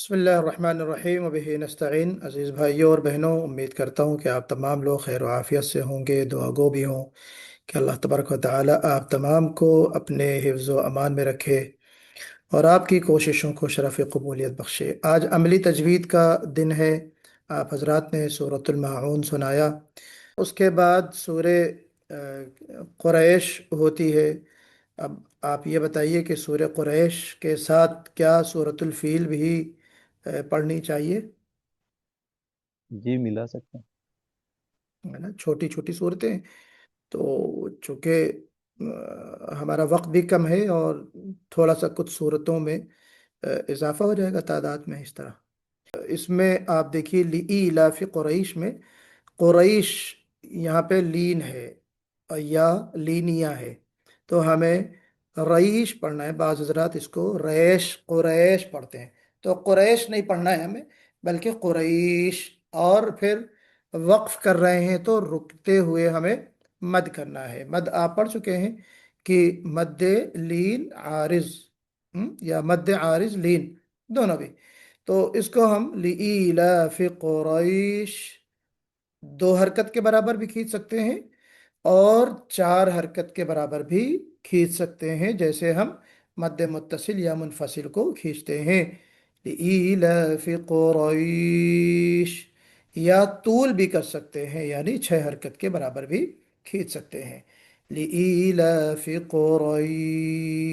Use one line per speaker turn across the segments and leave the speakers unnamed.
बिस्मिल्लाहिर्रहमानिर्रहीम वबिही नस्तईन। अज़ीज़ भाइयों और बहनों, उम्मीद करता हूँ कि आप तमाम लोग खैर व आफियत से होंगे। दुआ गो भी हों कि अल्लाह तबारक व तआला आप तमाम को अपने हिफ्ज़ व अमान में रखे और आपकी कोशिशों को शरफ़ कबूलियत बख्शे। आज अमली तजवीद का दिन है। आप हज़रात ने सूरतुल माऊन सुनाया, उसके बाद सूरे कुरैश होती है। अब आप ये बताइए कि सूरह कुरैश के साथ क्या सूरतुल फील भी पढ़नी चाहिए?
जी मिला सकते हैं।
है ना, छोटी छोटी सूरतें। तो चूंकि हमारा वक्त भी कम है और थोड़ा सा कुछ सूरतों में इजाफा हो जाएगा तादाद में इस तरह। इसमें आप देखिए लीइलाफी कुरैश में कुरैश यहाँ पे लीन है या लीनिया है, तो हमें रईश पढ़ना है। बाज़ हज़रात इसको रैश कुरैश पढ़ते हैं, तो कुरैश नहीं पढ़ना है हमें, बल्कि कुरैश। और फिर वक्फ कर रहे हैं तो रुकते हुए हमें मद करना है। मद आप पढ़ चुके हैं कि मद लीन आरिज, या मद आरिज लीन, दोनों भी। तो इसको हम लीइलाफी कुरैश दो हरकत के बराबर भी खींच सकते हैं और चार हरकत के बराबर भी खींच सकते हैं, जैसे हम मद्दे मुत्तसिल या मुनफसिल को खींचते हैं। लिईलाफि कुरैश, या तूल भी कर सकते हैं, यानी छह हरकत के बराबर भी खींच सकते हैं। लिईलाफि कुरैश,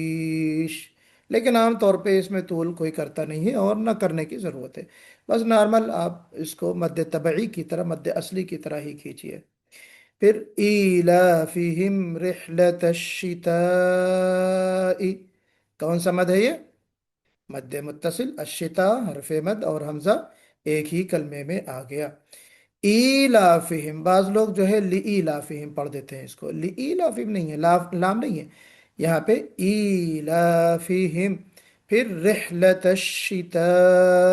लेकिन आम तौर पे इसमें तूल कोई करता नहीं है और न करने की ज़रूरत है। बस नॉर्मल आप इसको मद्दे तबई की तरह, मद्दे असली की तरह ही खींचिए। फिर ईलाफिहिम रिहलत शिताई, कौन सा मद है ये? मद्दे मुत्तसिल। अशिता हरफे मद और हमजा एक ही कलमे में आ गया। ईलाफिहिम, बाज लोग जो है लीलाफिहिम पढ़ देते हैं, इसको लीलाफिहिम नहीं है, लाम नहीं है यहाँ पे। ईलाफिहिम, फिर रिहलत शिताई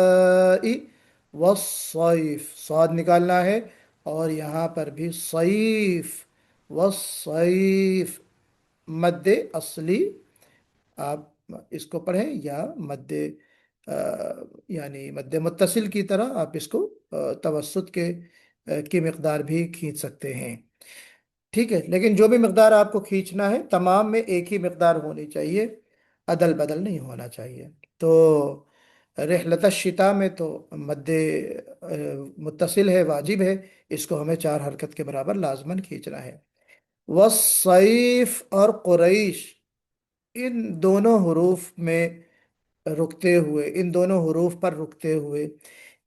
वस्सैफ, स्वाद निकालना है, और यहाँ पर भी सैफ वस्सैफ, मद्दे असली आप इसको पढ़ें या मद्दे यानी मद्दे मुत्तसिल की तरह आप इसको तवस्सुत के की मकदार भी खींच सकते हैं। ठीक है, लेकिन जो भी मकदार आपको खींचना है तमाम में एक ही मकदार होनी चाहिए, अदल बदल नहीं होना चाहिए। तो रहलत शिता में तो मद्दे मुत्तसिल है, वाजिब है, इसको हमें चार हरकत के बराबर लाजमन खींचना है। वसैफ और कुरैश, इन दोनों हरूफ में रुकते हुए, इन दोनों हरूफ पर रुकते हुए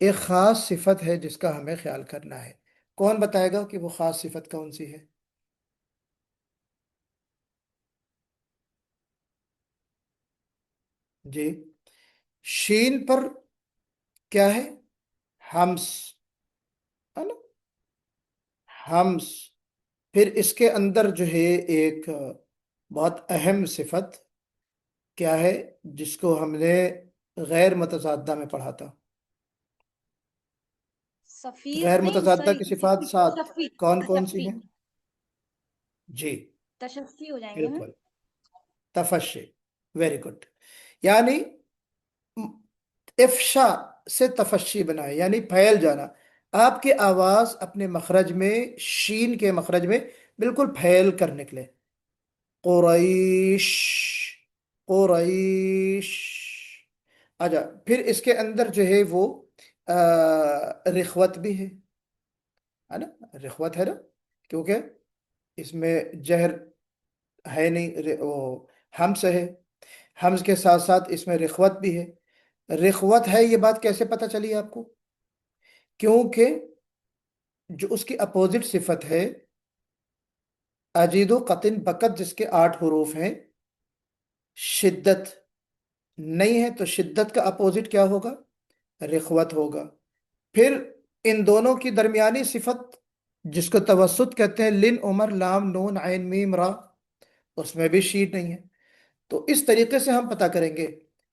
एक ख़ास सिफत है जिसका हमें ख्याल करना है। कौन बताएगा कि वो ख़ास सिफत कौन सी है? जी, शीन पर क्या है? हम्स, है ना, हम्स। फिर इसके अंदर जो है एक बहुत अहम सिफत क्या है, जिसको हमने गैर मुतज़ादा में पढ़ा था?
सफीर
गैर
नहीं,
मुतज़ादा
सॉरी,
की सिफात सात,
तशफ़ी।
कौन कौन सी
तशफ़ी,
हैं? जी,
तशफ़ी हो जाएंगे ना।
बिल्कुल, तफशी, वेरी गुड। यानी इफ्शा से तफशी बनाए, यानी फैल जाना। आपकी आवाज अपने मखरज में, शीन के मखरज में बिल्कुल फैल कर निकले। कुरैश, कुरैश। अच्छा, फिर इसके अंदर जो है वो रिख्वत भी है ना, रिख्वत है ना, क्योंकि इसमें जहर है नहीं, वो हमस है। हमस के साथ साथ इसमें रिख्वत भी है। रिख्वत है, ये बात कैसे पता चली आपको? क्योंकि जो उसकी अपोजिट सिफत है अजीदो कतिन बकत, जिसके आठ हरूफ हैं, शिद्दत नहीं है, तो शिद्दत का अपोजिट क्या होगा? रिख्वत होगा। फिर इन दोनों की दरमियानी सिफत जिसको तवसुत कहते हैं, लिन उमर लाम नून आइन मीम रा, उसमें भी शीन नहीं है। तो इस तरीके से हम पता करेंगे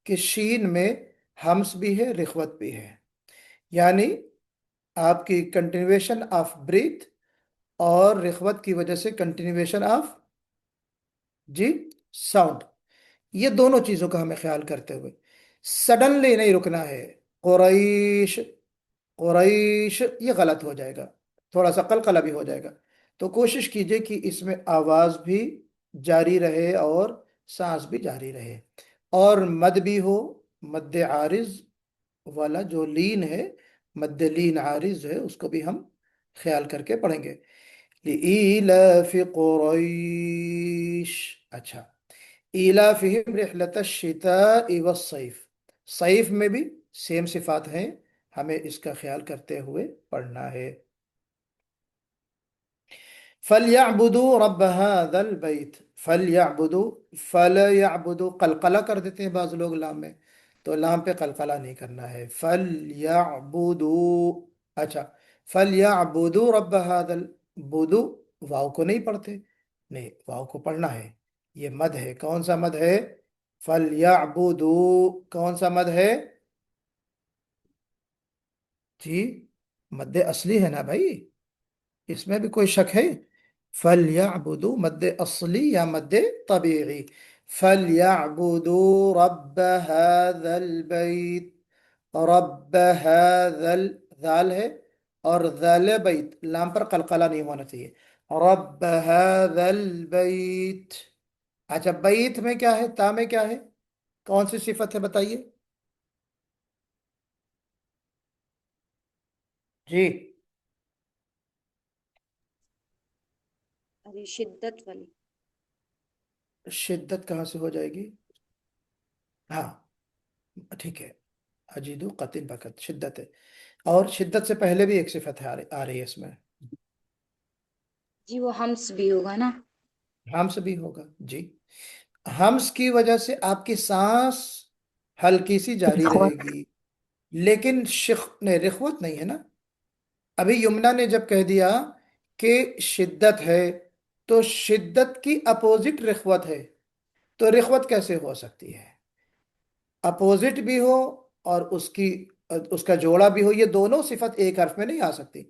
कि शीन में हम्स भी है, रिख्वत भी है। यानी आपकी कंटिन्यूएशन ऑफ ब्रीथ और रिख्वत की वजह से कंटिन्यूएशन ऑफ जी साउंड, ये दोनों चीजों का हमें ख्याल करते हुए सडनली नहीं रुकना है। قریش، قریش یہ غلط ہو جائے گا، تھوڑا سا قلقلہ بھی ہو جائے گا۔ تو کوشش کیجئے کہ اس میں آواز بھی جاری رہے اور سانس بھی جاری رہے، اور مد بھی ہو، مد عارض والا جو لین ہے، مد لین عارض ہے، اس کو بھی ہم خیال کر کے پڑھیں گے۔ لإيلاف قریش، اچھا، ایلافہم رحلت الشتاء والصیف، صیف میں بھی سیم صفات ہیں، ہمیں اس کا خیال کرتے ہوئے پڑھنا ہے۔ فَلْيَعْبُدُوا رَبَّ هَذَا الْبَيْتِ، فَلْيَعْبُدُوا، فَلْيَعْبُدُوا قلقلہ کر دیتے ہیں بعض لوگ لام میں، تو لام پہ قلقلہ نہیں کرنا ہے، فَلْيَعْبُدُوا، اچھا، فَلْيَعْبُدُوا رَبَّ هَذَا الْبُدُوا، واو کو نہیں پڑھتے، نہیں، واو کو پڑھنا ہے، یہ مد ہے، کون سا مد ہے؟ فَلْيَعْبُدُوا، کون سا مد ہے؟ جی، مد اصلی ہے نا بھائی، اس میں بھی کوئی شک ہے؟ فَلْيَعْبُدُوا مد اصلی یا مد طبیعی؟ فَلْيَعْبُدُوا رَبَّ هَذَا الْبَيْتِ، رَبَّ هَذَا ذال ہے، اور ذال بیت لام پر قلقلہ نہیں ہونا چاہیے، رَبَّ هَذَا الْبَيْتِ، اچھا، بیت میں کیا ہے، تا میں کیا ہے، کون سی صفت ہے بتائیے؟ جی،
ارے شدت والی.
شدت کہاں سے ہو جائے گی؟ ہاں، ٹھیک ہے، اجیدو قتل بقت شدت ہے، اور شدت سے پہلے بھی ایک صفت ہے آ رہی ہے اس میں،
جی وہ ہمس بھی ہوگا نا.
ہمس بھی ہوگا جی، ہمس کی وجہ سے آپ کی سانس ہلکی سی جاری رہے
رخوت.
گی، لیکن نہیں، رخوت نہیں ہے نا، ابھی یمنا نے جب کہہ دیا کہ شدت ہے، تو شدت کی اپوزٹ رخوت ہے، تو رخوت کیسے ہو سکتی ہے؟ اپوزٹ بھی ہو اور اس کا جوڑا بھی ہو، یہ دونوں صفت ایک حرف میں نہیں آ سکتی،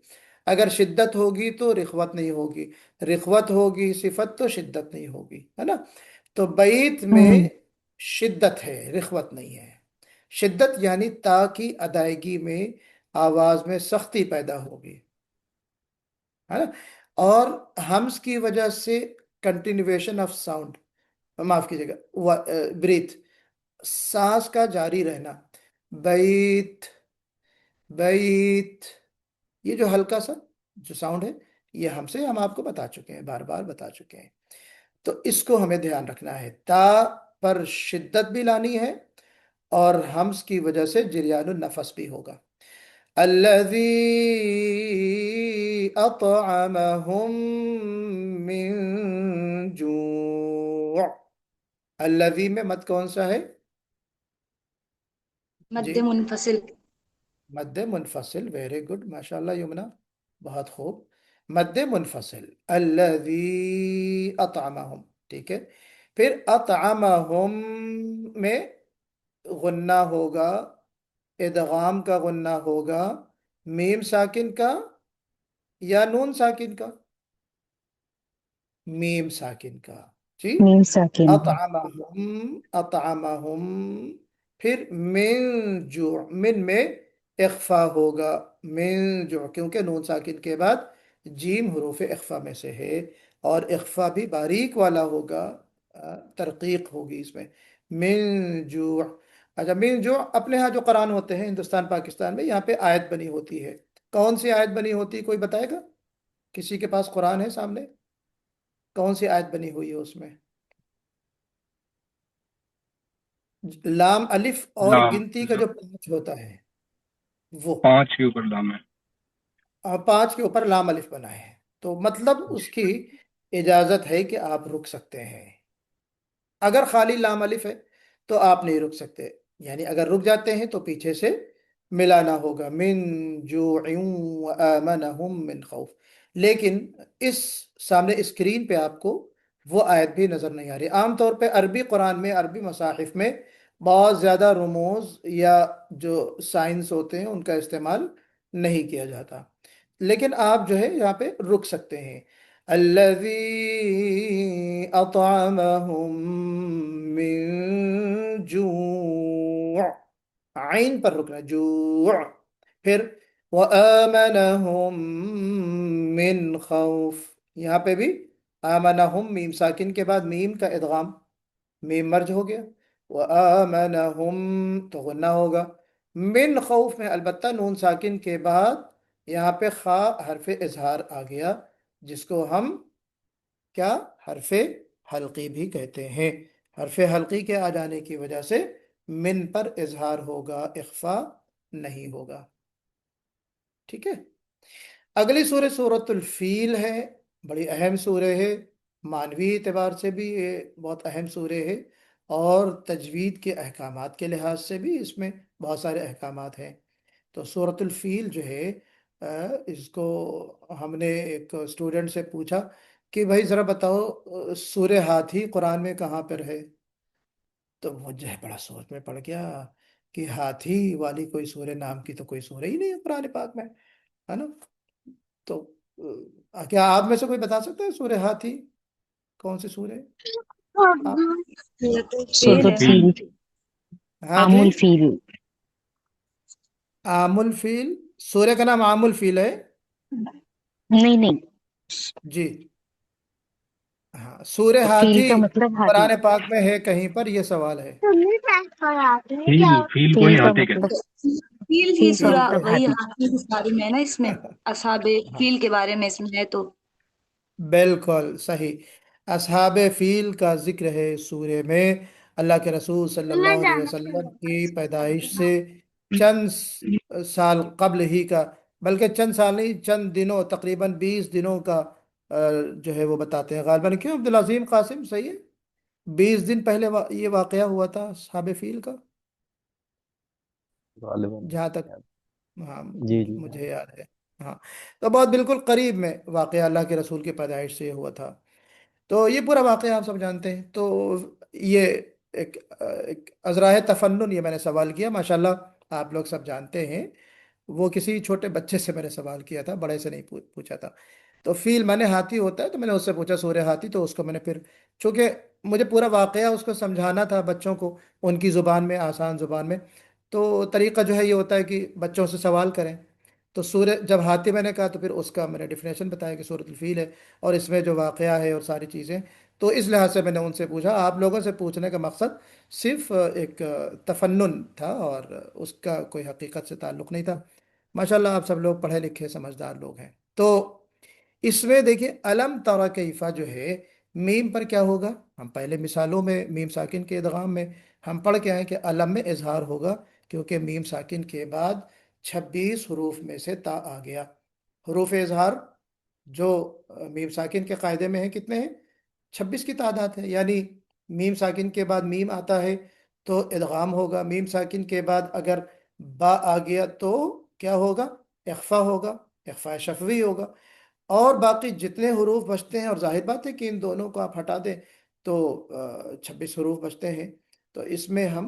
اگر شدت ہوگی تو رخوت نہیں ہوگی، رخوت ہوگی صفت تو شدت نہیں ہوگی، ہے نا؟ تو بیت میں
ہوں.
شدت ہے، رخوت نہیں ہے، شدت یعنی تا کی ادائیگی میں آواز میں سختی پیدا ہوگی، ہے نا؟ اور ہمس کی وجہ سے کنٹینویشن آف ساؤنڈ، معاف کیجیے گا، بریتھ، سانس کا جاری رہنا، بیت، بیت، یہ جو ہلکا سا جو ساؤنڈ ہے، یہ ہم آپ کو بتا چکے ہیں، بار بار بتا چکے ہیں، تو اس کو ہمیں دھیان رکھنا ہے، تا پر شدت بھی لانی ہے، اور ہمس کی وجہ سے جریان النفس بھی ہوگا۔ الذی اطعمہم من جوع، الذی میں مد کون سا ہے؟ جی،
مد منفصل.
مد منفصل، ویری گڈ، ماشاء اللہ یمنا، بہت خوب، مد منفصل، الذی اطعمہم، ٹھیک ہے، پھر اطعمہم میں غنہ ہوگا، ادغام کا غنہ ہوگا، میم ساکن کا یا نون ساکن کا؟ میم ساکن کا، جی،
میم ساکن ہے.
اطعمہم، اطعمہم، پھر من جوع، من میں اخفا ہوگا، من جوع، کیونکہ نون ساکن کے بعد جیم حروف اخفا میں سے ہے، اور اخفا بھی باریک والا ہوگا، ترقیق ہوگی اس میں، من جوع۔ اچھا، من جوع اپنے ہاں جو قرآن ہوتے ہیں ہندوستان پاکستان میں، یہاں پہ آیت بنی ہوتی ہے، کون سی آیت بنی ہوتی ہے، کوئی بتائے گا؟ کسی کے پاس قرآن ہے سامنے؟ کون سی آیت بنی ہوئی ہے اس میں؟ لام الف اور
لام
گنتی کا جو پانچ ہوتا ہے وہ،
5 کے اوپر لام ہے.
پانچ کے اوپر لام الف بنا ہے، تو مطلب اس کی اجازت ہے کہ آپ رک سکتے ہیں، اگر خالی لام الف ہے تو آپ نہیں رک سکتے، یعنی اگر رک جاتے ہیں تو پیچھے سے ملانا ہوگا، من جوع وآمنہم من خوف، لیکن اس سامنے اسکرین پہ آپ کو وہ آیت بھی نظر نہیں آ رہی، عام طور پہ عربی قرآن میں، عربی مصاحف میں بہت زیادہ رموز یا جو سائنس ہوتے ہیں ان کا استعمال نہیں کیا جاتا، لیکن آپ جو ہے یہاں پہ رک سکتے ہیں، الذی اطعمہم من جوع، आइन पर रुकना, जूअ। फिर वआमनहुम मिन खौफ, यहाँ पे भी आमनहुम, मीम साकिन के बाद मीम का इदगाम, मीम मर्ज हो गया। वआमनहुम तो गुन्ना होगा। मिन खौफ में अलबत्ता नून साकिन के बाद यहाँ पे खा हरफ इजहार आ गया, जिसको हम क्या, हरफे हल्की भी कहते हैं। हरफे हल्की के आ जाने की वजह से मिन पर इजहार होगा, इख्फा नहीं होगा। ठीक है। अगली सूरह सूरतुल फील है, बड़ी अहम सूरह है। मानवी एतबार से भी ये बहुत अहम सूरह है, और तजवीद के अहकामात के लिहाज से भी इसमें बहुत सारे अहकामात हैं। तो सूरतुल फील जो है, इसको हमने एक स्टूडेंट से पूछा कि भाई ज़रा बताओ, सूरह हाथी कुरान में कहाँ पर है। तो मुझे बड़ा सोच में पड़ गया कि हाथी वाली कोई सूरह नाम की तो कोई सूरह ही नहीं है कुरान पाक में, है ना। तो क्या आप में से कोई बता सकता है सूरह हाथी कौन सी सूरह है? आप?
ये तो फेल
सूरत
है।
फील,
हाँ जी।
आमुल फील।
आमुल फील, सूर्य का नाम आमुल फील है।
नहीं नहीं,
जी। हाँ, सूर्य
फील
हाथी
का मतलब हाथी।
कुरान पाक में है कहीं पर, ये सवाल है।
फील फील को ही
फील का
हाथी कहते
मतलब,
फील ही
फील का
सूरा
मतलब
वही
हाथी।
हाथी के बारे में है ना इसमें, असहाबे
हाँ,
फील के बारे में इसमें है तो।
बिल्कुल सही। असहाबे फील का जिक्र है सूर्य में। अल्लाह के रसूल सल्लल्लाहु अलैहि वसल्लम की पैदाइश से चंद साल कबल ही का, बल्कि चंद साल नहीं, चंद दिनों, तकरीबन 20 दिनों का जो है वो बताते हैं गालिबन। क्यों अब्दुल अजीम कासिम, सही है, 20 दिन पहले ये वाकया हुआ था असहाबे फील का,
गालिबन।
जहाँ तक,
याद-
हाँ,
जी जी हाँ।
मुझे याद है। हाँ, तो बहुत बिल्कुल करीब में वाकया अल्लाह के रसूल की पैदाइश से हुआ था। तो ये पूरा वाकया आप सब जानते हैं। तो ये एक अजराय तफन्नुन, ये मैंने सवाल किया, माशाल्लाह आप लोग सब जानते हैं। वो किसी छोटे बच्चे से मैंने सवाल किया था, बड़े से नहीं पूछा था। तो फील माने हाथी होता है, तो मैंने उससे पूछा सूर्य हाथी, तो उसको मैंने फिर, चूंकि मुझे पूरा वाकया उसको समझाना था बच्चों को, उनकी ज़ुबान में, आसान ज़ुबान में। तो तरीका जो है ये होता है कि बच्चों से सवाल करें। तो सूर्य जब हाथी मैंने कहा, तो फिर उसका मैंने डिफिनेशन बताया कि सूरत फील है, और इसमें जो वाकया है और सारी चीज़ें। तो इस लिहाज से मैंने उनसे पूछा। आप लोगों से पूछने का मकसद सिर्फ एक तफन्नुन था, और उसका कोई हकीकत से ताल्लुक़ नहीं था। माशाल्लाह आप सब लोग पढ़े लिखे समझदार लोग हैं। तो इसमें देखिए, अलम तरा कैफा जो है, मीम पर क्या होगा। हम पहले मिसालों में मीम साकिन के इदगाम में हम पढ़ के आए कि अलम में इजहार होगा, क्योंकि मीम साकिन के बाद 26 हरूफ में से ता आ गया। हरूफ इजहार जो मीम साकिन के कायदे में है, कितने हैं, 26 की तादाद है। यानी मीम साकिन के बाद मीम आता है तो इदगाम होगा, मीम साकिन के बाद अगर बा आ गया तो क्या होगा, इख्फा होगा, इख्फा शफवी होगा। और बाकी जितने हरूफ बचते हैं, और जाहिर बात है कि इन दोनों को आप हटा दें तो 26 हरूफ बचते हैं। तो इसमें हम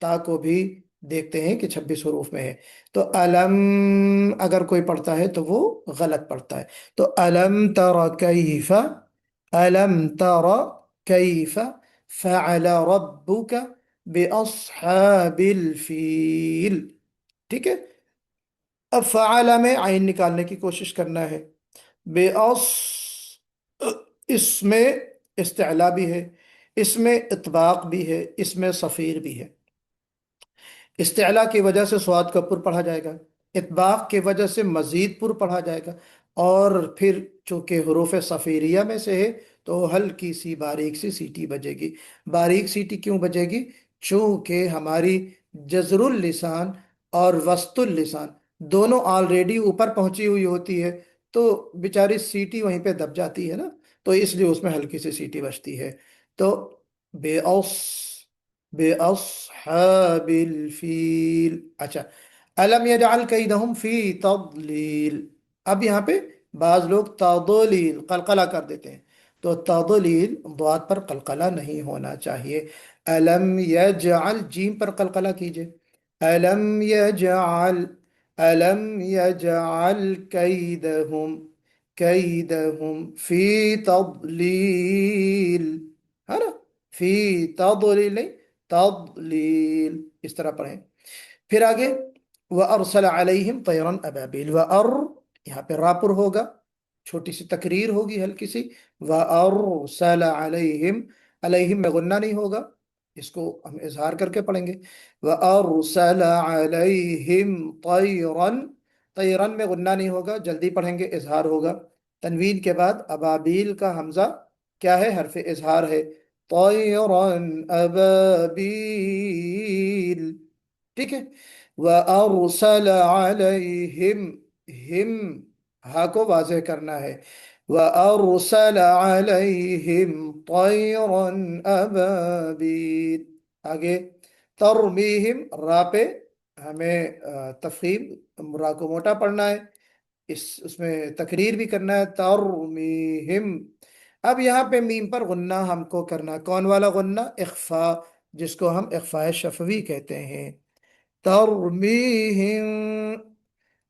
ता को भी देखते हैं कि 26 हरूफ में है। तो अलम अगर कोई पढ़ता है तो वो गलत पढ़ता है। तो अलम तरा कैफा, अलम तरा कैफा फ़अल रब्बुका बिअस्हाबिल फील। ठीक है। अब फ़अल में आइन निकालने की कोशिश करना है। बेअस, इसमें इस्तिअला भी है, इसमें इतबाक भी है, इसमें सफ़ीर भी है। इस्तिअला की वजह से स्वाद का पुर पढ़ा जाएगा, इतबाक की वजह से मजीद पुर पढ़ा जाएगा, और फिर चूंकि हरूफ सफ़ीरिया में से है तो हल्की सी बारीक सी सीटी बजेगी। बारीक सीटी क्यों बजेगी, चूंकि हमारी जजरुल लिसान और वस्तुल लिसान दोनों ऑलरेडी ऊपर पहुंची हुई होती है, तो बेचारी सीटी वहीं पे दब जाती है ना, तो इसलिए उसमें हल्की सी सीटी बजती है। तो बेऔस, बेअस्हाबिल फील। अच्छा, अलम यजअल कैदहुम फी तदलील। अब यहाँ पे बाज लोग तदलील कलकला कर देते हैं, तो तदलील द्वाद पर कलकला नहीं होना चाहिए। अलम यजअल, जीम पर कलकला कीजिए। अलम यजअल, अलम यजअल कैदहुम, कैदहुम फी तदलील, है ना। फी तदलील नहीं, तदलील, इस तरह पढ़ें। پھر آگے وَأَرْسَلَ عَلَيْهِمْ طَيْرًا أَبَابِيلَ، یہاں پہ راپر ہوگا، چھوٹی سی تقریر ہوگی ہلکی سی، وَأَرْسَلَ عَلَيْهِمْ، علیہم میں غنہ نہیں ہوگا، اس کو ہم اظہار کر کے پڑھیں گے، وَأَرْسَلَ عَلَيْهِمْ طَيْرًا، طیرن میں غنہ نہیں ہوگا، جلدی پڑھیں گے، اظہار ہوگا، تنوین کے بعد ابابیل کا حمزہ کیا ہے؟ حرف اظہار ہے، طَيْرًا أبابیل، ٹھیک ہے، وَأَرْسَلَ عَلَيْهِمْ، ہم ہا کو واضح کرنا ہے، وَأَرْسَلَ عَلَيْهِمْ طَيْرًا أَبَابِيلَ، آگے ترمیہم، را پہ ہمیں تفخیم، را کو موٹا پڑھنا ہے، اس میں تقریر بھی کرنا ہے، ترمیہم، اب یہاں پہ میم پر غنہ ہم کو کرنا ہے، کون والا غنہ؟ اخفا، جس کو ہم اخفاء شفوی کہتے ہیں، ترمیہم،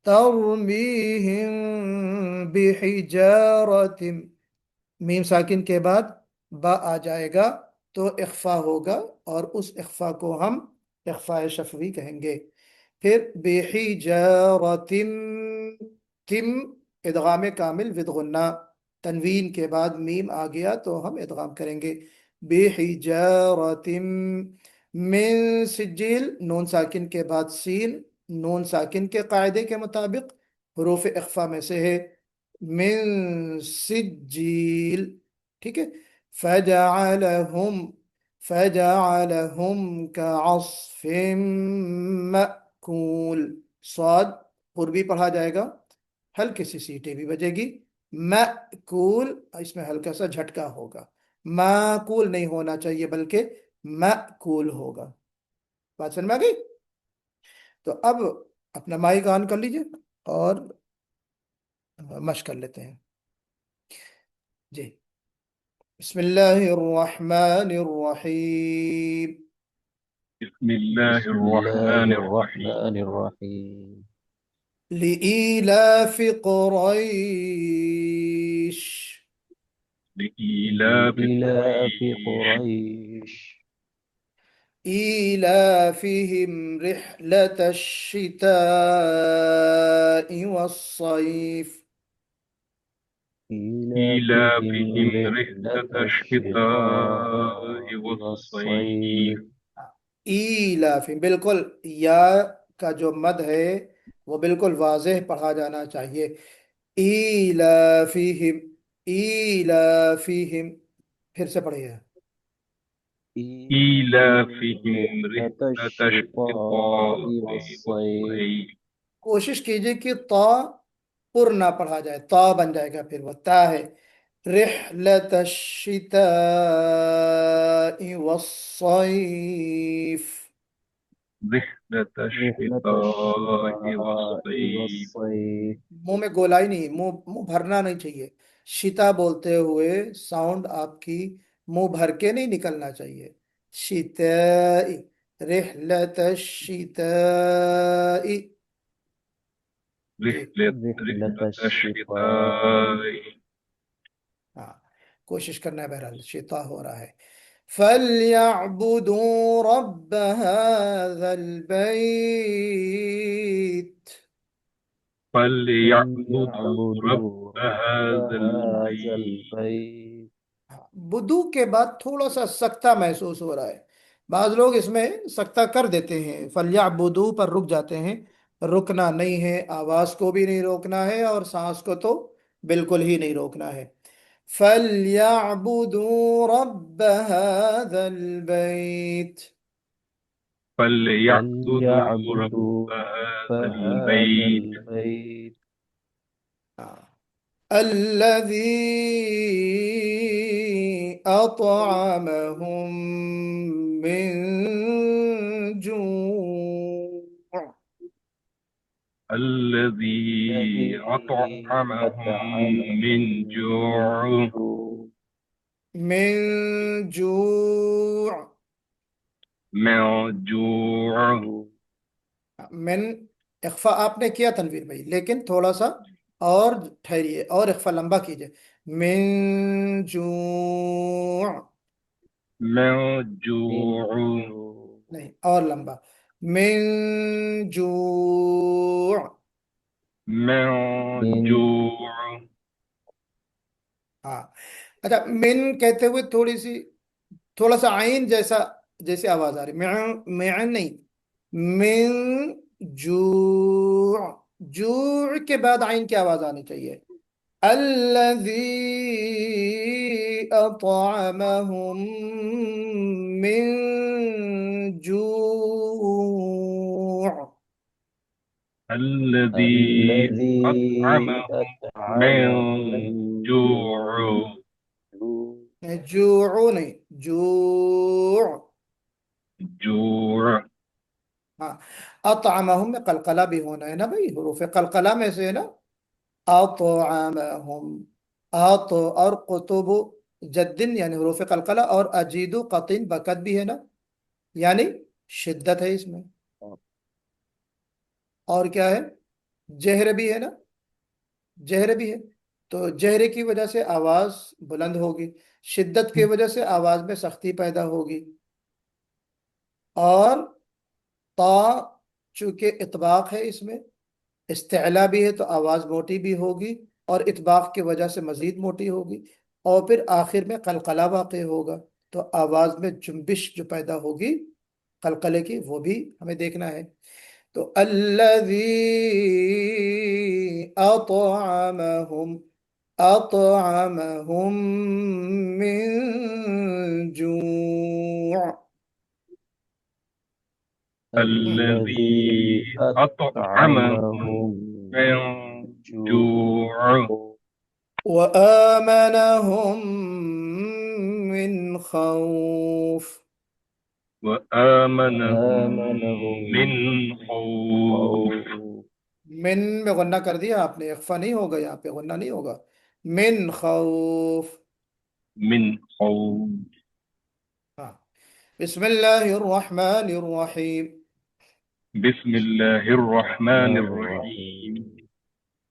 ترمیہم بحجارت، میم ساکن کے بعد با آ جائے گا تو اخفا ہوگا، اور اس اخفا کو ہم اخفاء شفوی کہیں گے، پھر بحجارت، تم ادغام کامل ود غنہ، تنوین کے بعد میم آ گیا تو ہم ادغام کریں گے، بحجارت من سجیل، نون ساکن کے بعد سین، نون ساکن کے قاعدے کے مطابق حروف اخفا میں سے ہے، من سجیل، ٹھیک ہے، فجعلہم، فجعلہم کعصف مأکول، صاد قربی پڑھا جائے گا، ہلکی سی سیٹیں بھی بجے گی، مأکول، اس میں ہلکا سا جھٹکا ہوگا، معقول نہیں ہونا چاہیے بلکہ مأکول ہوگا، بات سمجھ میں آ گئی؟ تو اب اپنا مائک آن کر لیجئے اور مشق کر لیتے ہیں جی، بسم اللہ الرحمن الرحیم،
بسم الله
بسم الله
الرحمن الرحيم.
الرحمن الرحيم.
لإيلاف قريش،
لإيلاف
لإيلاف
قريش
قريش
إيلافهم رحلة الشتاء والصيف،
إيلافهم
إيلافهم
رحلة
رحلة الشتاء
الشتاء
والصيف.
والصيف.
ایلافهم، بالکل یا کا جو مد ہے وہ بالکل واضح پڑھا جانا چاہیے، ایلافهم، ایلافهم، پھر سے پڑھیے،
إيلافهم
إيلافهم
رحلة
رحلة
الشتاء
الشتاء
والصيف.
والصيف.
کوشش کیجئے کہ طا پر نہ پڑھا جائے، طا بن جائے گا، پھر وہ تا ہے، رحلة الشتاء والصيف،
رحلة
رحلة
الشتاء
الشتاء
والصيف.
والصيف.
منہ میں گولائی نہیں، منہ بھرنا نہیں چاہیے، شتا بولتے ہوئے ساؤنڈ آپ کی منہ بھر کے نہیں نکلنا چاہیے، شتاء، رحلة الشتاء، جی
رحلة
رحلة
الشتاء.
الشتاء.
ہاں، کوشش کرنا ہے، بہرحال شتا ہو رہا ہے، فَلْيَعْبُدُوا رَبَّ هَذَا الْبَيْتِ،
فليعبدوا رب
فليعبدوا رب
هذا
هذا
البيت.
البيت.
بدو کے بعد تھوڑا سا سکتہ محسوس ہو رہا ہے، بعض لوگ اس میں سکتہ کر دیتے ہیں، فَلْيَعْبُدُوا پر رک جاتے ہیں، رکنا نہیں ہے، آواز کو بھی نہیں روکنا ہے اور سانس کو تو بالکل ہی نہیں روکنا ہے، فَلْيَعْبُدُوا رَبَّ هَذَا الْبَيْتِ،
فليعبدوا رب
فليعبدوا رب
هذا
هذا
البيت
البيت
الذي أطعمهم من جوع،
الذي
الذي
أطعمهم
أطعمهم
من
من
جوع.
جوع.
من جوع،
من جوع.
من اخفا آپ نے کیا تنویر بھائی، لیکن تھوڑا سا اور ٹھہریے اور اخفا لمبا کیجئے، من جوع،
من
من
جوع.
جوع.
نہیں اور لمبا، من जूع।
من جوع
हाँ। अच्छा, मिन कहते हुए थोड़ा सा आइन जैसा जैसे आवाज आ रही, मैं नहीं। मिन जू। जू के बाद आइन की आवाज आनी चाहिए। अल्लज़ी अतअमहुम मिन जू।
الذي
الذي
أطعمهم من
أطعمهم من
جوع
جوع
जू नहीं, जू।
جوع
हाँ। अतअमहुम में कलकला भी होना है ना भाई, हुरूफ कलकला में से है ना। अतअमहुम। अत और कुतुब जद्दिन यानी हुरूफ कलकला, और अजीदु कतिन बकत भी है ना, यानी शिद्दत है इसमें। और क्या है, जहर भी है ना, जहर भी है। तो जहर की वजह से आवाज बुलंद होगी, शिद्दत की वजह से आवाज में सख्ती पैदा होगी। और ता चूंकि इतबाक है इसमें, इस्तेला भी है तो आवाज मोटी भी होगी, और इतबाक की वजह से मजीद मोटी होगी। और फिर आखिर में कलकला वाक़ होगा, तो आवाज में जुम्बिश जो पैदा होगी कलकले की, वो भी हमें देखना है। तो अल्लज़ी अतअमहुम, अतअमहुम मिन जूअ।
الذي
الذي
أطعمهم
أطعمهم
من
من
جوع
جوع
وآمنهم من خوف।
وآمنهم
وآمنهم
من
من
خوف
خوف
मिन में गुन्ना कर दिया आपने, इख्फा नहीं होगा यहाँ पे, गुन्ना नहीं होगा। मिन खौफ।
من خوف
हाँ। बिस्मिल्लाहिर रहमानिर रहीम।
بسم الله الرحمن الرحيم
الرحيم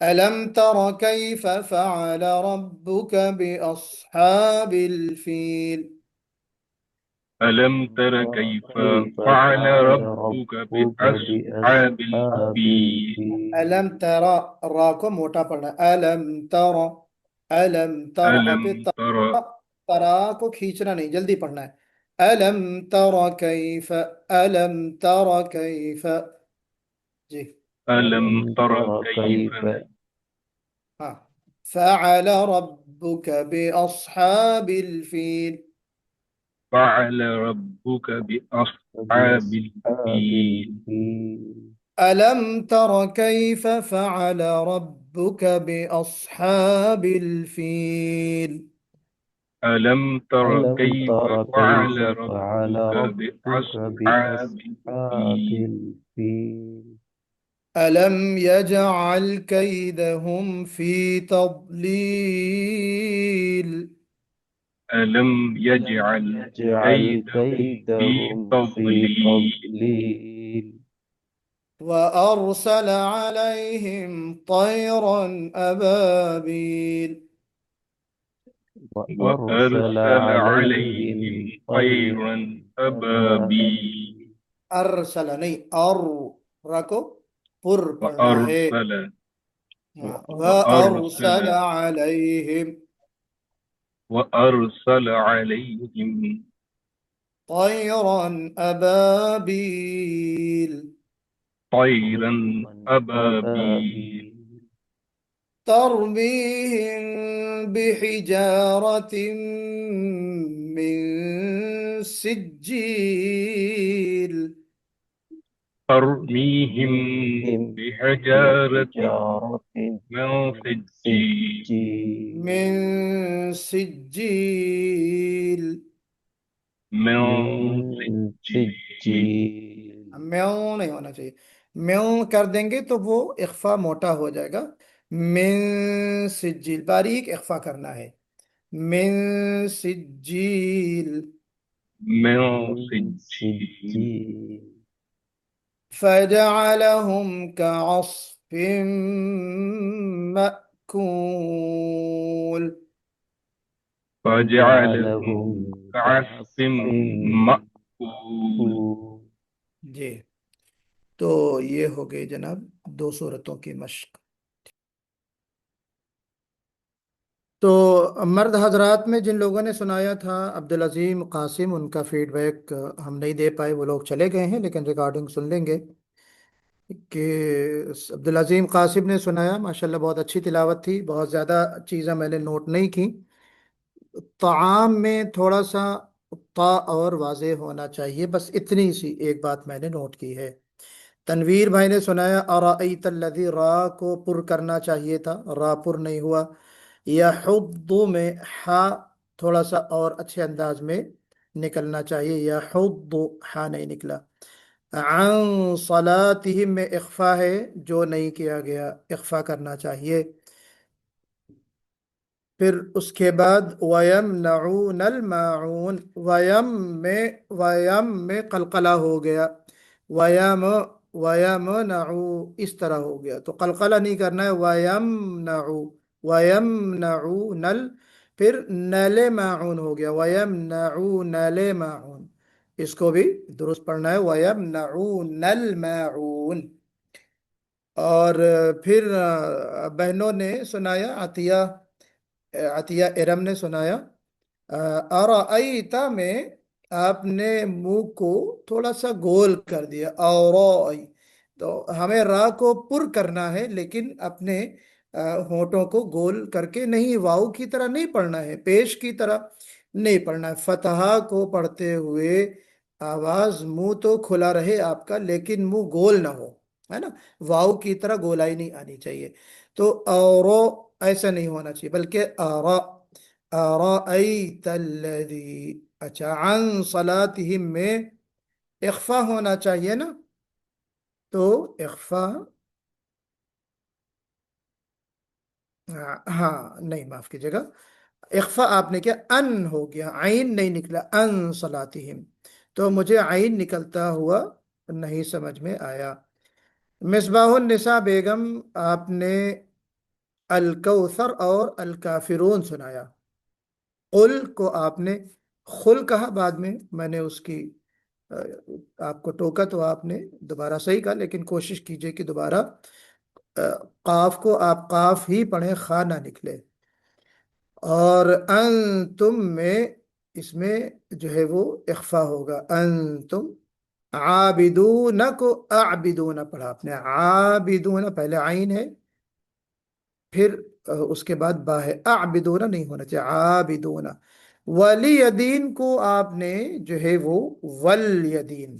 अलम तर कैफ फअल रब्बुक बिअस्हाबिल फील।
ألم
ألم
تر
تر
كيف
كيف
فعل
فعل
ربك
ربك
بأصحاب
بأصحاب
الفيل
अलम
الفيل
तरा, रा को मोटा पढ़ना है। अलम तर, अलम तर, और फिर
ألم تر
तरा को खींचना नहीं, जल्दी पढ़ना है। अलम तर कैफ, अलम तर कैफ। जी।
ألم
ألم
تر
تر
كيف
كيف
हाँ। فعل ربك بأصحاب الفيل।
فعل ربك بأصحاب
بأصحاب
الفيل
الفيل
ألم تر كيف فعل ربك بأصحاب الفيل.
ألم تر
ألم
كيف
تر
فعل
كيف فعل
ربك
ربك
بأصحاب
بأصحاب
الفيل
الفيل
ألم يجعل كيدهم في تضليل.
ألم
ألم
يجعل
يجعل
كيدهم في
كيدهم في
تضليل
تضليل
وأرسل عليهم طيرا أبابيل.
وأرسل
وأرسل
عليهم
عليهم
طيرا
طيرا أبابيل
أبابيل
अरसल नहीं, और रखो, पुर पढ़ना है।
وأرسل
वअरसल
وأرسل
अलैहिम
وأرسل عليهم
طيرا أبابيل
طيرا
طيرا
أبابيل
أبابيل
ترميهم بحجارة من سجيل.
ترميهم
ترميهم
بحجارة
بحجارة
من
من
سجيل
سجيل
من سجيل
من
من
سجيل
سجيل
म्यों नहीं होना चाहिए, म्यों कर देंगे तो वो इख्फा मोटा हो जाएगा। मिन सिज्जील, बारीक इख्फा करना है। मिन सिज्जील।
من
من
سجيل
سجيل
فجعلهم كعصف مأكول.
فجعلهم
فجعلهم
كعصف
كعصف
مأكول
जी। تو یہ ہو گئی جناب 2 صورتوں کی مشق۔ تو مرد حضرات میں جن لوگوں نے سنایا تھا عبدالعظیم قاسم، ان کا فیڈ بیک ہم نہیں دے پائے، وہ لوگ چلے گئے ہیں، لیکن ریکارڈنگ سن لیں گے کہ عبدالعظیم قاسم نے سنایا، ماشاءاللہ بہت اچھی تلاوت تھی، بہت زیادہ چیزیں میں نے نوٹ نہیں کی۔ طعام میں تھوڑا سا طا اور واضح ہونا چاہیے، بس اتنی سی ایک بات میں نے نوٹ کی ہے۔ تنویر بھائی نے سنایا ارائیت الذی، را کو پر کرنا چاہیے تھا، را پر نہیں ہوا۔ یحض میں ہا تھوڑا سا اور اچھے انداز میں نکلنا چاہیے، یحض ہا نہیں نکلا۔ عن صلاتہم میں اخفا ہے جو نہیں کیا گیا، اخفا کرنا چاہیے۔ پھر اس کے بعد وَيَمْنَعُونَ الْمَاعُونَ، وَيَم میں قلقلہ ہو گیا، وَيَم وَيَمْنَعُ اس طرح ہو گیا، تو قلقلہ نہیں کرنا ہے، وَيَمْنَعُ وَيَمْنَعُونَ پھر نَلِ مَاعُون ہو گیا، وَيَمْنَعُونَ الْمَاعُون، اس کو بھی درست پڑھنا ہے، وَيَمْنَعُونَ الْمَاعُونَ۔ اور پھر بہنوں نے سنایا، عطیہ ارم نے سنایا ارائیتا میں آپ نے منہ کو تھوڑا سا گول کر دیا، اورائی، تو ہمیں را کو پر کرنا ہے لیکن اپنے ہونٹوں کو گول کر کے نہیں، واؤ کی طرح نہیں پڑھنا ہے، پیش کی طرح نہیں پڑھنا ہے۔ فتحہ کو پڑھتے ہوئے آواز منہ تو کھلا رہے آپ کا لیکن منہ گول نہ ہو، ہے نا، واؤ کی طرح گولائی نہیں آنی چاہیے، تو اورو ایسا نہیں ہونا چاہیے، بلکہ ارائیت الذی، اچھا عن صلاتہم میں اخفا ہونا چاہیے نا، تو اخفا، ہاں نہیں معاف کیجیے گا، اخفا آپ نے کیا ان ہو گیا، عین نہیں نکلا، ان صلاتہم، تو مجھے عین نکلتا ہوا نہیں سمجھ میں آیا۔ مصباح النساء بیگم آپ نے الکوثر اور الکافرون سنایا، قل کو آپ نے خل کہا، بعد میں نے اس کی آپ کو ٹوکا تو آپ نے دوبارہ صحیح کہا، لیکن کوشش کیجئے کہ دوبارہ قاف کو آپ قاف ہی پڑھیں، خا نہ نکلے۔ اور انتم میں اس میں جو ہے وہ اخفا ہوگا، انتم عابدون کو اعبدون پڑھا آپ نے، عابدون پہلے عین ہے پھر اس کے بعد با ہے، اعبدون نہیں ہونا چاہیے، عابدون۔ ولی دین کو آپ نے جو ہے وہ ولیدین،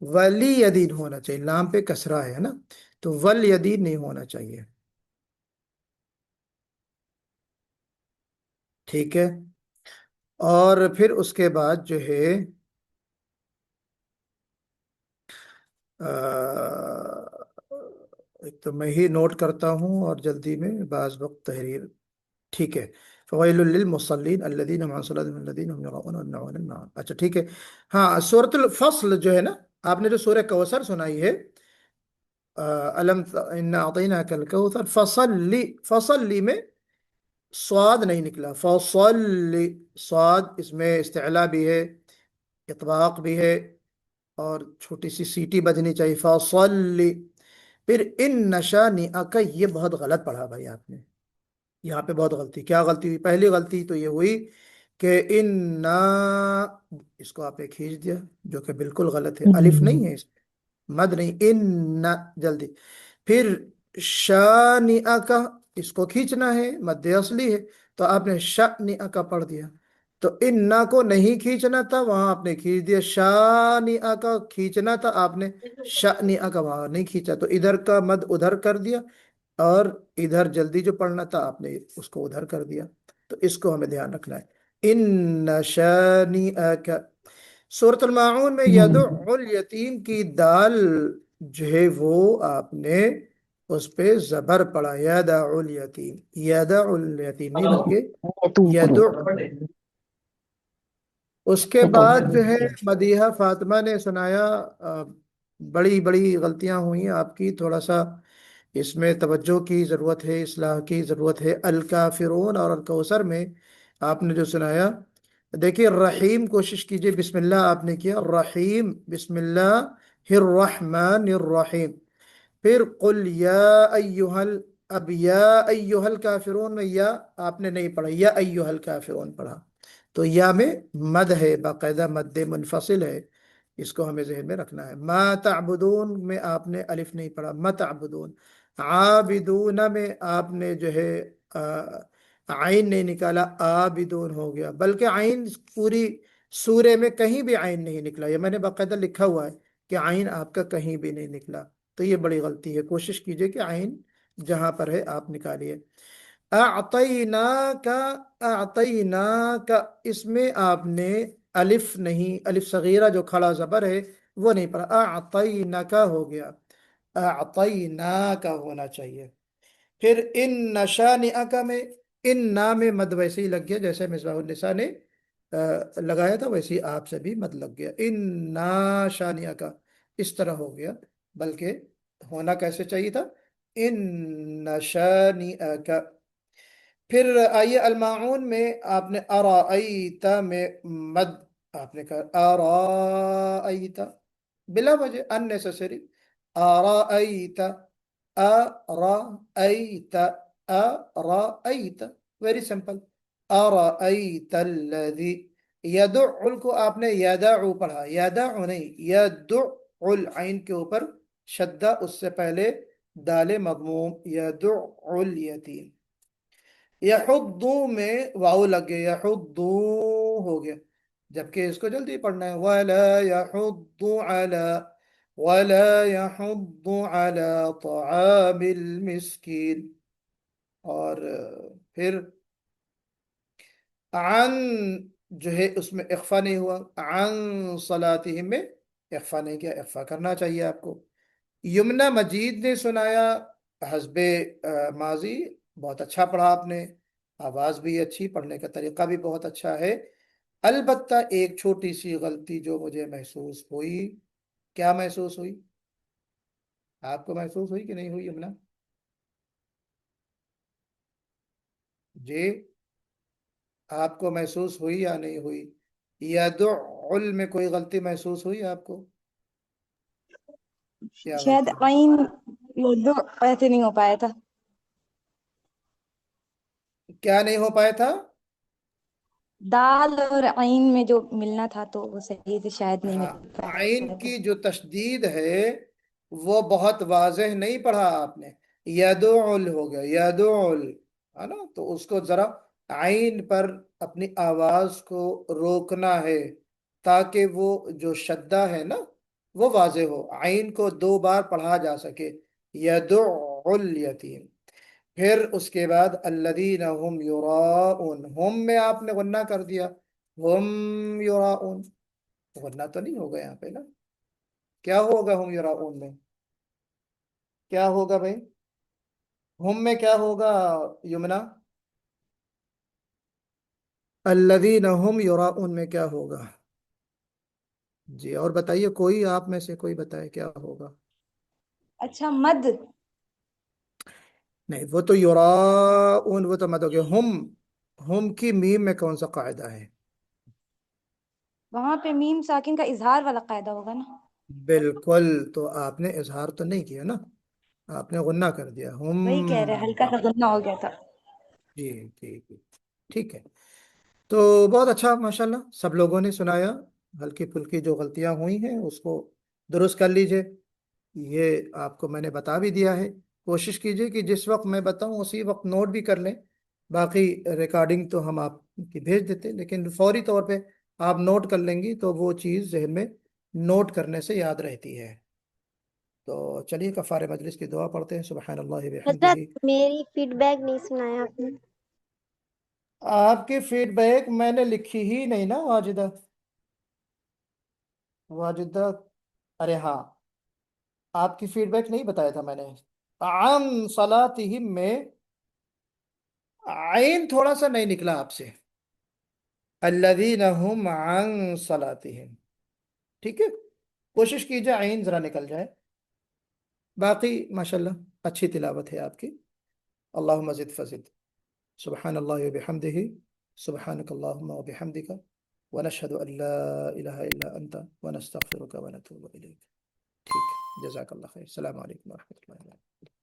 ولیدین ہونا چاہیے، لام پہ کسرہ ہے نا، تو ولیدین نہیں ہونا چاہیے، ٹھیک ہے۔ اور پھر اس کے بعد جو ہے ایک تو میں ہی نوٹ کرتا ہوں اور جلدی میں بعض وقت تحریر، ٹھیک ہے، فویل للمصلین الذین هم عن صلاتهم الذین هم یراؤون والنعون المعون، اچھا ٹھیک ہے۔ ہاں سورۃ الفصل جو ہے نا، آپ نے جو سورہ کوثر سنائی ہے، الم انا اعطیناک الکوثر فصلی، فصلی میں صاد نہیں نکلا، فصلی، صاد اس میں استعلاء بھی ہے، اطباق بھی ہے، اور چھوٹی سی سیٹی بجنی چاہیے، فصلی۔ پھر ان نشانئک، یہ بہت غلط پڑھا بھائی آپ نے، یہاں پہ بہت غلطی، کیا غلطی ہوئی؟ پہلی غلطی تو یہ ہوئی کہ اس کو آپ نے کھینچ دیا، جو کہ بالکل غلط ہے، الف نہیں ہے اس میں، مد نہیں، جلدی۔ پھر شانئک، اس کو کھینچنا ہے، مد اصلی ہے، تو آپ نے شانئک پڑھ دیا، تو انا کو نہیں کھینچنا تھا، وہاں آپ نے کھینچ دیا، شانئک کھینچنا تھا آپ نے، شانئک وہاں نہیں کھینچا، تو ادھر کا مد ادھر کر دیا، اور ادھر جلدی جو پڑھنا تھا آپ نے اس کو ادھر کر دیا، تو اس کو ہمیں دھیان رکھنا ہے۔ ان شانئک، سورۃ الماعون میں یدع الیتیم کی دال جو ہے وہ آپ نے اس پہ زبر پڑا، یدع الیتیم، یدع الیتیم نہیں بلکہ یدع۔ اس کے بعد جو ہے مدیحہ فاطمہ نے سنایا، بڑی بڑی غلطیاں ہوئیں آپ کی، تھوڑا سا اس میں توجہ کی ضرورت ہے، اصلاح کی ضرورت ہے۔ الکافرون اور الکوثر میں آپ نے جو سنایا، دیکھیے رحیم کوشش کیجئے، بسم اللہ آپ نے کیا، رحیم بسم اللہ हिर्रहमान रहीम। फिर कुल या अय्युहल, अब या अय्युहल काफिरून में या आपने नहीं पढ़ा, या अय्युहल काफिरून पढ़ा। तो या में मद है, बाकायदा मद मुनफसिल है, इसको हमें जहन में रखना है। मा ताबुदून में आपने अलिफ नहीं पढ़ा, मा ताबुदून। आबिदून में आपने जो है आइन नहीं निकाला, आबिदून हो गया। बल्कि आइन पूरी सूरे में कहीं भी आइन नहीं निकला, ये मैंने बाकायदा लिखा हुआ है कि आइन आपका कहीं भी नहीं निकला। तो ये बड़ी गलती है, कोशिश कीजिए कि आइन जहां पर है आप निकालिए। अतईना का, अतईना का, इसमें आपने अलिफ नहीं, अलिफ सगीरा जो खड़ा जबर है वो नहीं पढ़ा, अतईना का हो गया, अतईना का होना चाहिए। फिर इन नशानिया का में, इन ना में मद वैसे ही लग गया जैसे मिसबाहुन्निसा ने लगाया था, वैसे ही आपसे भी मद लग गया। इन नाशानिया का इस तरह हो गया, बल्कि होना कैसे चाहिए था, इन नशानिया का। फिर आइए अलमाउन में आपने अराईता में मद आपने कहा, अराईता बिला वजह अननेसेसरी, अराईता, अराईता, अराईता, वेरी सिंपल। अराईता अल्लज़ी, यदुल को आपने यदाउ पढ़ा, यदाउ नहीं, यदुल, आइन के ऊपर शद्दा, उससे पहले दाले मगमूम, यदुल यतीम। यहुद्दू में वाव लग गया, यहुद्दू हो गया, जबकि इसको जल्दी पढ़ना है, वला यहुद्दू अला, वला यहुद्दू अला तआमिल मिस्कीन। और फिर अन जो है उसमें इख्फा नहीं हुआ, अन सलातिहिम में इख्फा नहीं किया, इख्फा करना चाहिए आपको। यमुना मजीद ने सुनाया हस्बे माजी, बहुत अच्छा पढ़ा आपने, आवाज़ भी अच्छी, पढ़ने का तरीका भी बहुत अच्छा है। अलबत्ता एक छोटी सी गलती जो मुझे महसूस हुई, क्या महसूस हुई, आपको महसूस हुई कि नहीं हुई यमुना जी, आपको महसूस हुई या नहीं हुई, यदुल में कोई गलती महसूस हुई आपको, क्या
शायद
गलती हुई?
आइन उर्दू ऐसे नहीं हो पाया था।
क्या नहीं हो पाया था?
दाल और आइन में जो मिलना था तो वो सही से शायद नहीं मिल
हाँ, आइन
पाया था।
की जो तशदीद है वो बहुत वाज़ेह नहीं पढ़ा आपने, यदुल हो गया, यदुल, है ना, तो उसको जरा आइन पर अपनी आवाज को रोकना है, ताकि वो जो शद्दा है ना वो वाज़ेह हो, आइन को दो बार पढ़ा जा सके, यदुल यतीम। फिर उसके बाद अल्लदीना हुम युराउन, हुम में आपने गुन्ना कर दिया, हुम युराउन, वरना तो नहीं होगा यहाँ पे ना, क्या होगा हम युराउन में, क्या होगा भाई, हम में क्या होगा यमुना, अल्लज़ीना हुम युराउन में क्या होगा? जी और बताइए, कोई आप में से कोई बताए क्या होगा?
अच्छा, मद।
नहीं, वो तो युराउन, वो तो मत हो गया। हम की मीम में कौन सा कायदा है?
वहां पे मीम साकिन का इजहार वाला कायदा होगा ना।
बिल्कुल, तो आपने इजहार तो नहीं किया ना, आपने गुन्ना कर दिया,
वही कह रहे हैं,
हम।
हल्का सा गुन्ना हो गया था।
जी जी जी, ठीक है। तो बहुत अच्छा, माशाल्लाह, सब लोगों ने सुनाया, हल्की फुल्की जो गलतियां हुई हैं उसको दुरुस्त कर लीजिए, ये आपको मैंने बता भी दिया है। कोशिश कीजिए कि जिस वक्त मैं बताऊं उसी वक्त नोट भी कर लें, बाकी रिकॉर्डिंग तो हम आपकी भेज देते, लेकिन फौरी तौर पे आप नोट कर लेंगी तो वो चीज़ जहन में नोट करने से याद रहती है। तो चलिए कफ़ारे मजलिस की दुआ पढ़ते हैं, सुबहानल्लाहि
हजरत
बिहम्दिही।
मेरी फीडबैक नहीं सुनाया आपने।
आपकी फीडबैक मैंने लिखी ही नहीं ना वाजिदा, वाजिदा, अरे हाँ, आपकी फीडबैक नहीं बताया था मैंने। आम सलातिहिम में आइन थोड़ा सा नहीं निकला आपसे, अल्लज़ीना हुम अन सलातिहिम, ठीक है, कोशिश कीजिए आइन जरा निकल जाए। बाकी माशाल्लाह अच्छी तिलावत है आपकी, अल्लाह मजिद फजिद। सुबहानल्लाहि व बिहम्दिही, सुबहानक अल्लाहुम्मा व बिहम्दिका, व नशहदु अन ला इलाहा इल्ला अंता व नस्तगफिरुका व नतूबु इलैक। ٹھیک ہے، جزاک اللہ خیر، السلام علیکم ورحمۃ اللہ وبرکاتہ۔